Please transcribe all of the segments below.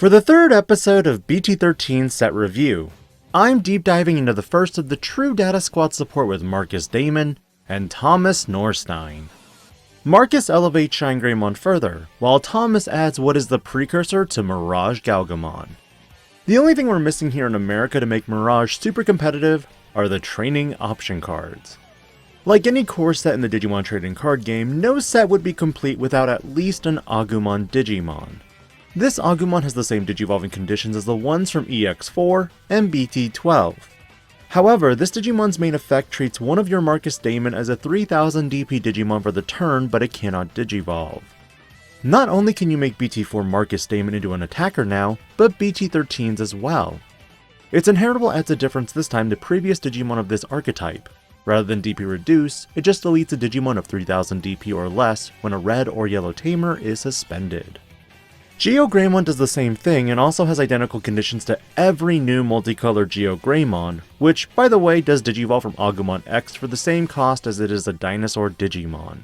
For the third episode of BT13 Set Review, I'm deep diving into the first of the true Data Squad support with Marcus Damon and Thomas Norstein. Marcus elevates ShineGreymon further, while Thomas adds what is the precursor to MirageGaogamon. The only thing we're missing here in America to make Mirage super competitive are the training option cards. Like any core set in the Digimon trading card game, no set would be complete without at least an Agumon Digimon. This Agumon has the same digivolving conditions as the ones from EX4 and BT12. However, this Digimon's main effect treats one of your Marcus Damon as a 3000 DP Digimon for the turn, but it cannot digivolve. Not only can you make BT4 Marcus Damon into an attacker now, but BT13s as well. Its inheritable adds a difference this time to previous Digimon of this archetype. Rather than DP reduce, it just deletes a Digimon of 3000 DP or less when a red or yellow tamer is suspended. GeoGreymon does the same thing and also has identical conditions to every new multicolored GeoGreymon, which, by the way, does digivolve from Agumon X for the same cost as it is a dinosaur Digimon.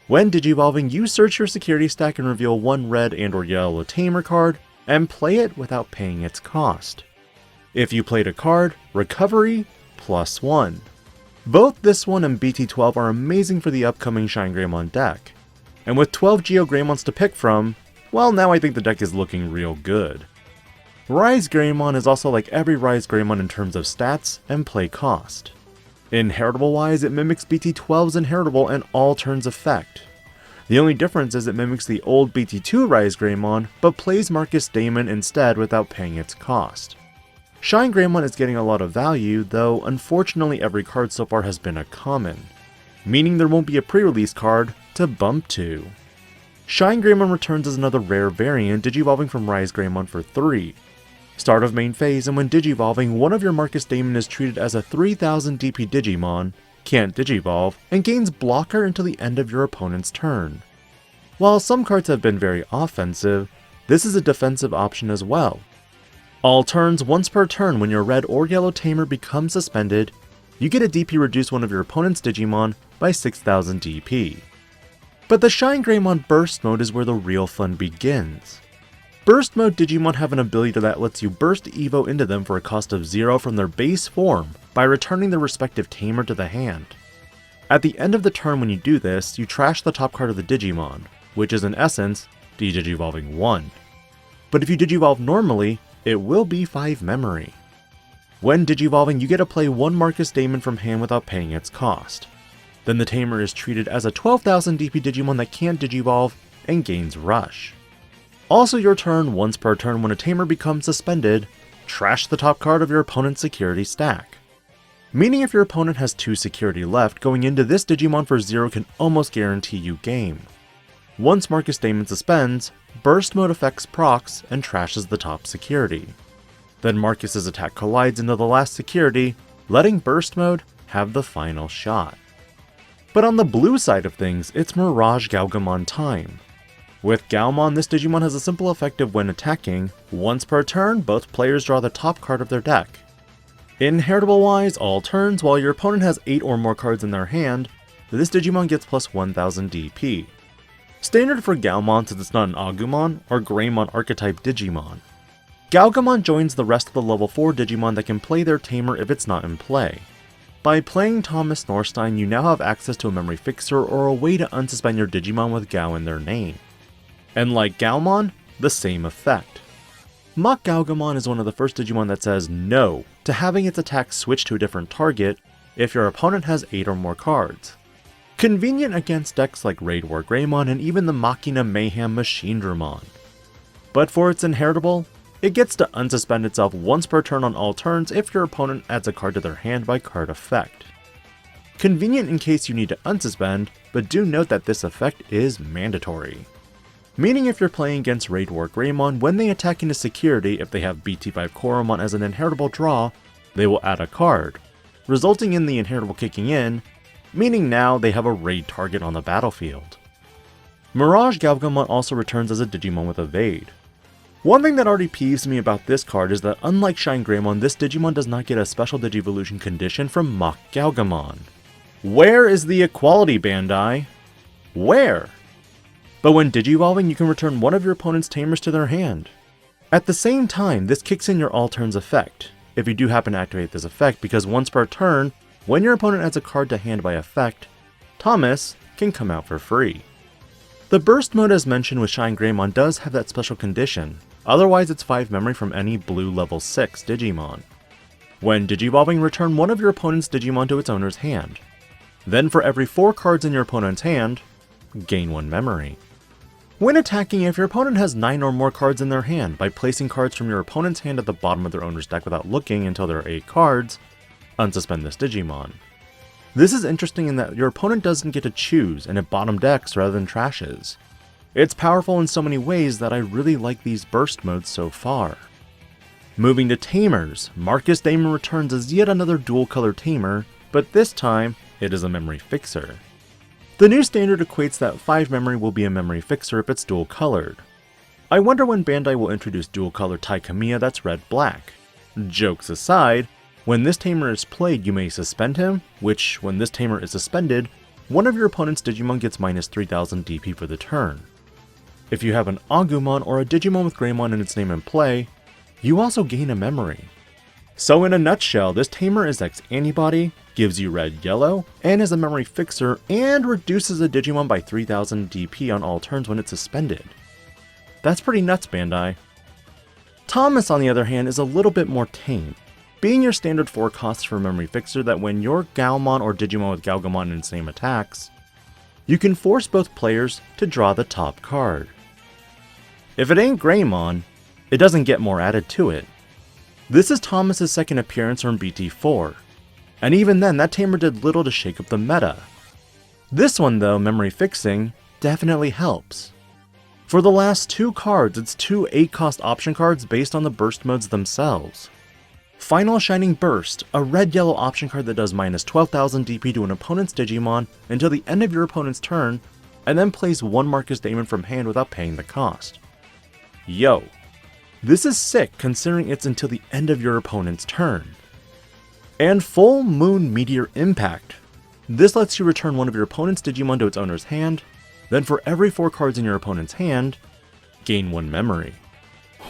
When digivolving, you search your security stack and reveal one red and or yellow tamer card, and play it without paying its cost. If you played a card, recovery, +1. Both this one and BT12 are amazing for the upcoming ShineGreymon deck. And with 12 GeoGreymons to pick from, well, now I think the deck is looking real good. RiseGreymon is also like every RiseGreymon in terms of stats and play cost. Inheritable wise, it mimics BT12's inheritable and all turns effect. The only difference is it mimics the old BT2 RiseGreymon, but plays Marcus Damon instead without paying its cost. ShineGreymon is getting a lot of value, though unfortunately every card so far has been a common, meaning there won't be a pre-release card to bump to. ShineGreymon returns as another rare variant, digivolving from RiseGreymon for 3. Start of main phase, and when digivolving, one of your Marcus Damon is treated as a 3000 DP Digimon, can't digivolve, and gains blocker until the end of your opponent's turn. While some cards have been very offensive, this is a defensive option as well. All turns, once per turn, when your red or yellow tamer becomes suspended, you get a DP reduce one of your opponent's Digimon by 6000 DP. But the ShineGreymon Burst Mode is where the real fun begins. Burst Mode Digimon have an ability that lets you burst Evo into them for a cost of 0 from their base form by returning their respective tamer to the hand. At the end of the turn when you do this, you trash the top card of the Digimon, which is in essence, de-digivolving 1. But if you digivolve normally, it will be 5 memory. When digivolving, you get to play one Marcus Damon from hand without paying its cost. Then the tamer is treated as a 12,000 DP Digimon that can't digivolve and gains rush. Also your turn, once per turn when a tamer becomes suspended, trash the top card of your opponent's security stack. Meaning if your opponent has 2 security left, going into this Digimon for 0 can almost guarantee you game. Once Marcus Damon suspends, Burst Mode affects procs and trashes the top security. Then Marcus's attack collides into the last security, letting Burst Mode have the final shot. But on the blue side of things, it's MirageGaogamon time. With Gaomon, this Digimon has a simple effect of when attacking, once per turn, both players draw the top card of their deck. Inheritable wise, all turns, while your opponent has 8 or more cards in their hand, this Digimon gets plus 1000 DP. Standard for Gaomon since it's not an Agumon or Greymon archetype Digimon. Gaogamon joins the rest of the level 4 Digimon that can play their tamer if it's not in play. By playing Thomas Norstein, you now have access to a memory fixer or a way to unsuspend your Digimon with Gao in their name. And like Gaomon, the same effect. Mach Gaogamon is one of the first Digimon that says no to having its attack switch to a different target if your opponent has 8 or more cards. Convenient against decks like Raid War Greymon and even the Machina Mayhem Machinedramon. But for its inheritable, it gets to unsuspend itself once per turn on all turns if your opponent adds a card to their hand by card effect. Convenient in case you need to unsuspend, but do note that this effect is mandatory. Meaning if you're playing against Raid War Greymon, when they attack into security if they have BT5 Koromon as an inheritable draw, they will add a card, resulting in the inheritable kicking in, meaning now they have a raid target on the battlefield. MirageGaogamon also returns as a Digimon with Evade. One thing that already peeves me about this card is that unlike ShineGreymon, this Digimon does not get a special Digivolution condition from Mach Gaogamon. Where is the equality, Bandai? Where? But when digivolving, you can return one of your opponent's tamers to their hand. At the same time, this kicks in your all turns effect, if you do happen to activate this effect, because once per turn, when your opponent adds a card to hand by effect, Thomas can come out for free. The burst mode as mentioned with ShineGreymon does have that special condition, otherwise it's 5 memory from any blue level 6 Digimon. When Digivolving, return one of your opponent's Digimon to its owner's hand. Then for every 4 cards in your opponent's hand, gain 1 memory. When attacking, if your opponent has 9 or more cards in their hand, by placing cards from your opponent's hand at the bottom of their owner's deck without looking until there are 8 cards, unsuspend this Digimon. This is interesting in that your opponent doesn't get to choose, and it bottom decks rather than trashes. It's powerful in so many ways that I really like these burst modes so far. Moving to Tamers, Marcus Damon returns as yet another dual color Tamer, but this time, it is a memory fixer. The new standard equates that 5 memory will be a memory fixer if it's dual colored. I wonder when Bandai will introduce dual color Tai Kamiya that's red-black. Jokes aside, when this Tamer is played you may suspend him, which, when this Tamer is suspended, one of your opponent's Digimon gets minus 3000 DP for the turn. If you have an Agumon or a Digimon with Greymon in its name in play, you also gain a memory. So in a nutshell, this Tamer is X-Antibody, gives you red-yellow, and is a memory fixer, and reduces a Digimon by 3000 DP on all turns when it's suspended. That's pretty nuts, Bandai. Thomas, on the other hand, is a little bit more tame, being your standard 4 costs for memory fixer that when your Gaomon or Digimon with Gaogamon in its name attacks, you can force both players to draw the top card. If it ain't Greymon, it doesn't get more added to it. This is Thomas's second appearance from BT4, and even then that Tamer did little to shake up the meta. This one though, memory fixing, definitely helps. For the last 2 cards, it's 2 8-cost option cards based on the burst modes themselves. Final Shining Burst, a red-yellow option card that does minus 12,000 DP to an opponent's Digimon until the end of your opponent's turn, and then plays 1 Marcus Damon from hand without paying the cost. Yo. This is sick considering it's until the end of your opponent's turn. And Full Moon Meteor Impact. This lets you return one of your opponent's Digimon to its owner's hand, then for every 4 cards in your opponent's hand, gain 1 memory.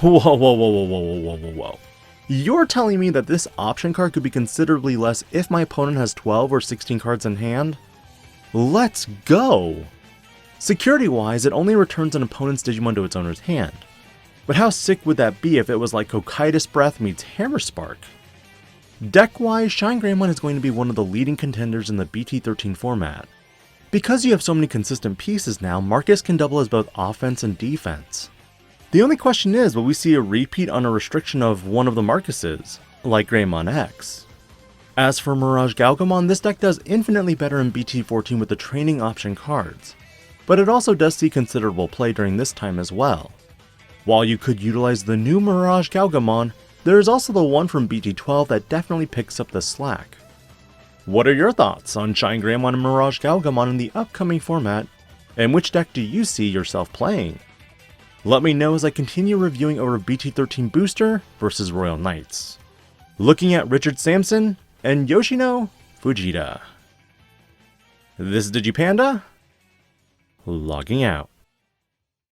Whoa. You're telling me that this option card could be considerably less if my opponent has 12 or 16 cards in hand? Let's go! Security-wise, it only returns an opponent's Digimon to its owner's hand. But how sick would that be if it was like Cocytus Breath meets Hammer Spark? Deck-wise, ShineGreymon is going to be one of the leading contenders in the BT13 format. Because you have so many consistent pieces now, Marcus can double as both offense and defense. The only question is, will we see a repeat on a restriction of one of the Marcuses, like Greymon X? As for MirageGaogamon, this deck does infinitely better in BT14 with the training option cards, but it also does see considerable play during this time as well. While you could utilize the new MirageGaogamon, there is also the one from BT12 that definitely picks up the slack. What are your thoughts on ShineGreymon and MirageGaogamon in the upcoming format, and which deck do you see yourself playing? Let me know as I continue reviewing over BT13 Booster versus Royal Knights. Looking at Richard Sampson and Yoshino Fujita. This is DIGI-PANDA, logging out.